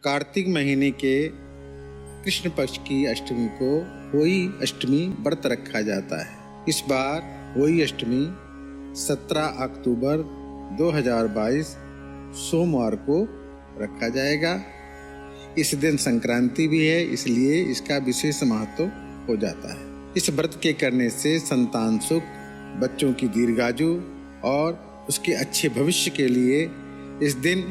कार्तिक महीने के कृष्ण पक्ष की अष्टमी को होई अष्टमी व्रत रखा जाता है। इस बार होई अष्टमी 17 अक्टूबर 2022 सोमवार को रखा जाएगा। इस दिन संक्रांति भी है, इसलिए इसका विशेष महत्व हो जाता है। इस व्रत के करने से संतान सुख, बच्चों की दीर्घायु और उसके अच्छे भविष्य के लिए इस दिन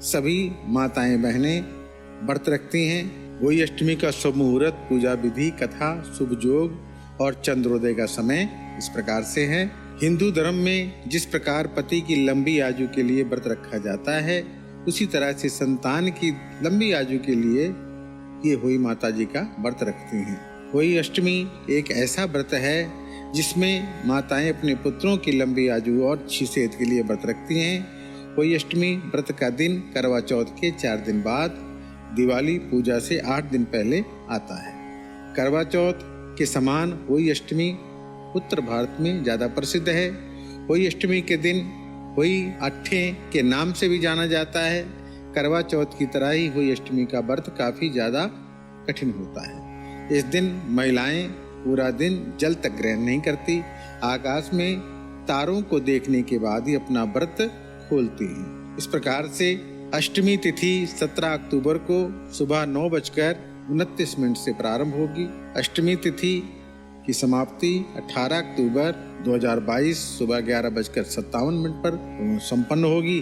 सभी माताएं बहनें व्रत रखती हैं। होई अष्टमी का शुभ मुहूर्त, पूजा विधि, कथा, शुभ योग और चंद्रोदय का समय इस प्रकार से है। हिंदू धर्म में जिस प्रकार पति की लंबी आयु के लिए व्रत रखा जाता है, उसी तरह से संतान की लंबी आयु के लिए ये होई माता जी का व्रत रखती हैं। होई अष्टमी एक ऐसा व्रत है जिसमें माताएं अपने पुत्रों की लंबी आयु और अच्छी सेहत के लिए व्रत रखती हैं। होई अष्टमी व्रत का दिन करवा चौथ के 4 दिन बाद दिवाली पूजा से 8 दिन पहले आता है। करवा चौथ के समान होई अष्टमी उत्तर भारत में ज्यादा प्रसिद्ध है। होई अष्टमी के दिन होई अट्ठे के नाम से भी जाना जाता है। करवा चौथ की तरह ही होई अष्टमी का व्रत काफी ज्यादा कठिन होता है। इस दिन महिलाएं पूरा दिन जल तक ग्रहण नहीं करती। आकाश में तारों को देखने के बाद ही अपना व्रत खोलती हैं। इस प्रकार से अष्टमी तिथि 17 अक्टूबर को सुबह 9:29 से प्रारंभ होगी। अष्टमी तिथि की समाप्ति 18 अक्टूबर 2022 सुबह 11:57 पर संपन्न होगी।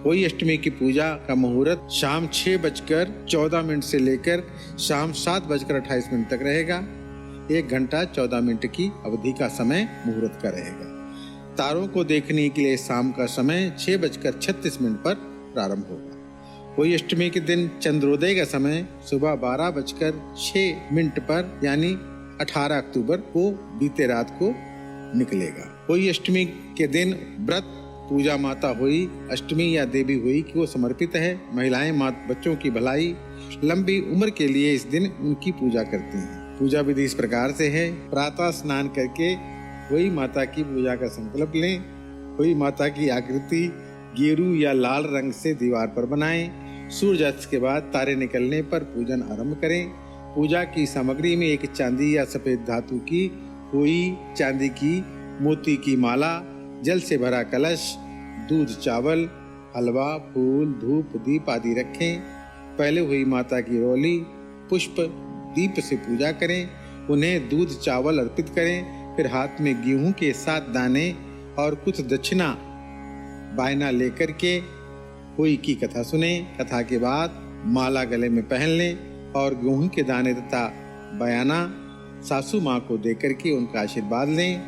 होई अष्टमी की पूजा का मुहूर्त शाम 6:14 से लेकर शाम 7:28 तक रहेगा। 1 घंटा 14 मिनट की अवधि का समय मुहूर्त का रहेगा। तारों को देखने के लिए शाम का समय 6:36 पर प्रारंभ होगा। होई अष्टमी के दिन चंद्रोदय का समय सुबह 12:06 पर यानी 18 अक्टूबर को बीते रात को निकलेगा। होई अष्टमी के दिन व्रत पूजा माता होई अष्टमी या देवी होई को समर्पित है। महिलाएं बच्चों की भलाई, लंबी उम्र के लिए इस दिन उनकी पूजा करती हैं। पूजा विधि इस प्रकार से है। प्रातः स्नान करके होई माता की पूजा का संकल्प लें। होई माता की आकृति गेरू या लाल रंग से दीवार पर बनाएं। सूर्यास्त के बाद तारे निकलने पर पूजन आरंभ करें। पूजा की सामग्री में एक चांदी या सफेद धातु की होई, चांदी की मोती की माला, जल से भरा कलश, दूध, चावल, हलवा, फूल, धूप, दीप आदि रखें। पहले होई माता की रोली, पुष्प, दीप से पूजा करें। उन्हें दूध चावल अर्पित करें। फिर हाथ में गेहूं के 7 दाने और कुछ दक्षिणा बायना लेकर के होई की कथा सुने। कथा के बाद माला गले में पहन लें और गेहूं के दाने तथा बयाना सासू माँ को देकर के उनका आशीर्वाद लें।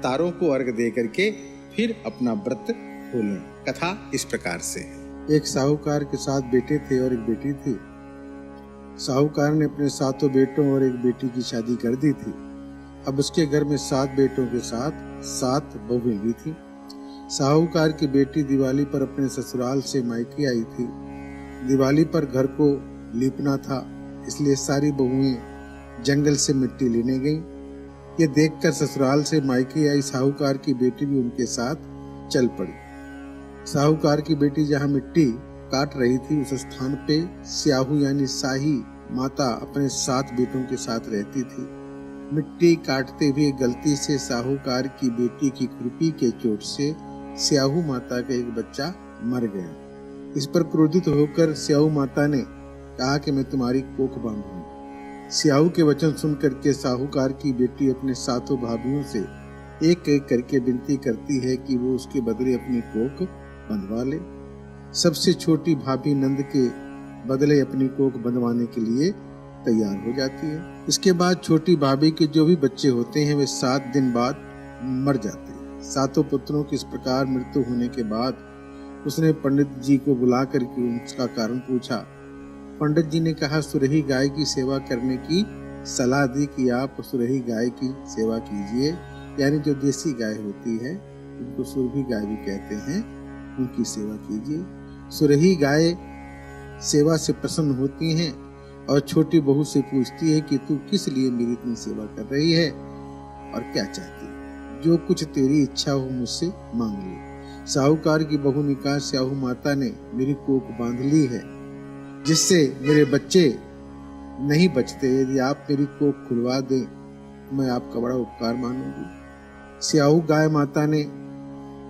तारों को अर्घ दे करके फिर अपना व्रत खोलें। कथा इस प्रकार से। एक साहूकार के 7 बेटे थे और एक बेटी थी। साहूकार ने अपने 7 बेटों और एक बेटी की शादी कर दी थी। अब उसके घर में 7 बेटों के साथ 7 बहुएं भी थी। साहूकार की बेटी दिवाली पर अपने ससुराल से मायके आई थी। दिवाली पर घर को लीपना था, इसलिए सारी बहुएं जंगल से मिट्टी लेने गईं। ये देखकर ससुराल से मायके आई साहूकार की बेटी भी उनके साथ चल पड़ी। साहूकार की बेटी जहाँ मिट्टी काट रही थी, उस स्थान पे स्याहू यानी शाही माता अपने 7 बेटों के साथ रहती थी। मिट्टी काटते हुए गलती से साहूकार की बेटी की खुरपी के चोट से स्याहू माता का एक बच्चा मर गया। इस पर क्रोधित होकर स्याहू माता ने कहा कि मैं तुम्हारी कोख बांधूंगी। स्याहू के वचन सुन करके साहूकार की बेटी अपने 7 भाभियों से एक एक करके विनती करती है कि वो उसके बदले अपनी कोख बंधवा ले। सबसे छोटी भाभी नंद के बदले अपनी कोख बंधवाने के लिए तैयार हो जाती है। इसके बाद छोटी भाभी के जो भी बच्चे होते हैं वे 7 दिन बाद मर जाते हैं। 7 पुत्रों की इस प्रकार मृत्यु होने के बाद उसने पंडित जी को बुला करके उसका कारण पूछा। पंडित जी ने कहा, सुरही गाय की सेवा करने की सलाह दी कि आप सुरही गाय की सेवा कीजिए, यानी जो देसी गाय होती है उनको सुरही गाय भी कहते हैं, उनकी सेवा कीजिए। सुरही गाय सेवा से प्रसन्न होती हैं और छोटी बहू से पूछती है कि तू किस लिए मेरी इतनी सेवा कर रही है और क्या चाहती है, जो कुछ तेरी इच्छा हो मुझसे मांग ले। साहूकार की बहू ने कहा, स्याहू माता ने मेरी कोख बांध ली है जिससे मेरे बच्चे नहीं बचते। यदि आप मेरी कोख खुलवा दें तो मैं आपका बड़ा उपकार मानूंगी। स्याहू गाय माता ने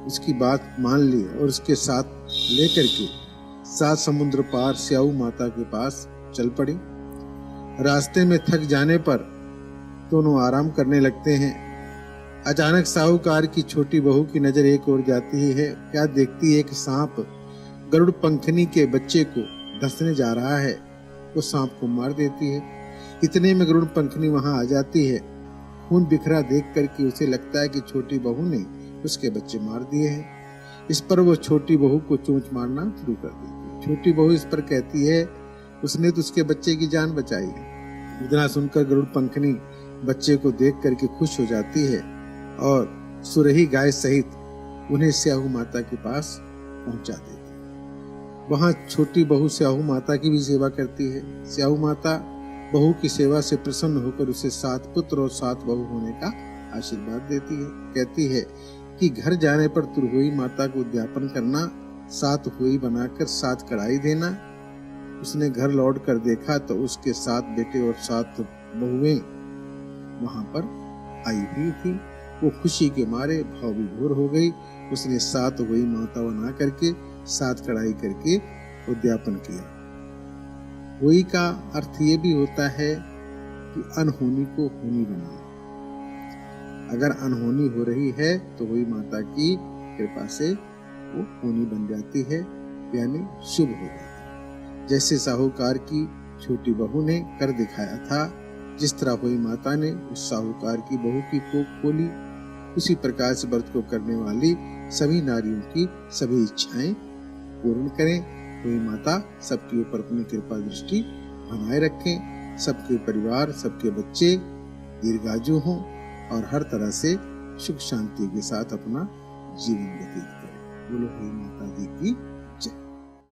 उसकी बात मान ली और उसके साथ लेकर के 7 समुद्र पार स्याहू माता के पास चल पड़ी। रास्ते में थक जाने पर दोनों आराम करने लगते हैं। अचानक साहूकार की छोटी बहू की नजर एक ओर जाती है। क्या देखती है कि सांप गरुड़ पंखनी के बच्चे को धंसने जा रहा है। वो सांप को मार देती है। इतने में गरुड़ पंखनी वहां आ जाती है। खून बिखरा देख करके उसे लगता है कि छोटी बहू ने उसके बच्चे मार दिए हैं। इस पर वो छोटी बहू को चोंच मारना शुरू कर देती है। छोटी बहू इस पर कहती है उसने तो उसके बच्चे की जान बचाई है। इतना सुनकर गरुड़ पंखनी बच्चे को देख करके खुश हो जाती है और सुरही गाय सहित उन्हें स्याहू माता के पास पहुंचा देती है। वहां छोटी बहू स्याहू माता की भी सेवा करती है। स्याहू माता बहू की सेवा से प्रसन्न होकर उसे 7 पुत्र और 7 बहू होने का आशीर्वाद देती है। कहती है कि घर जाने पर तुरहुई माता को उद्यापन करना, 7 हुई बनाकर 7 कढ़ाई देना। उसने घर लौट कर देखा तो उसके 7 बेटे और 7 बहुएं वहां पर आई हुई थी। वो खुशी के मारे भाव विभोर हो गई। उसने 7 हुई माता बना करके 7 कढ़ाई करके उद्यापन किया। हुई का अर्थ ये भी होता है कि अनहोनी को होनी बनाना। अगर अनहोनी हो रही है तो हुई माता की कृपा से वो होनी बन जाती है, यानी शुभ हो जाती है। जैसे साहूकार की छोटी बहू ने कर दिखाया था, जिस तरह हुई माता ने उस साहूकार की बहू की कोख खोली, उसी प्रकार से व्रत को करने वाली सभी नारियों की सभी इच्छाएं पूर्ण करें। हुई माता सबके ऊपर अपनी कृपा दृष्टि बनाए रखें। सबके परिवार, सबके बच्चे दीर्घायु हों और हर तरह से सुख शांति के साथ अपना जीवन व्यतीत करें। बोलो हुई माता जी की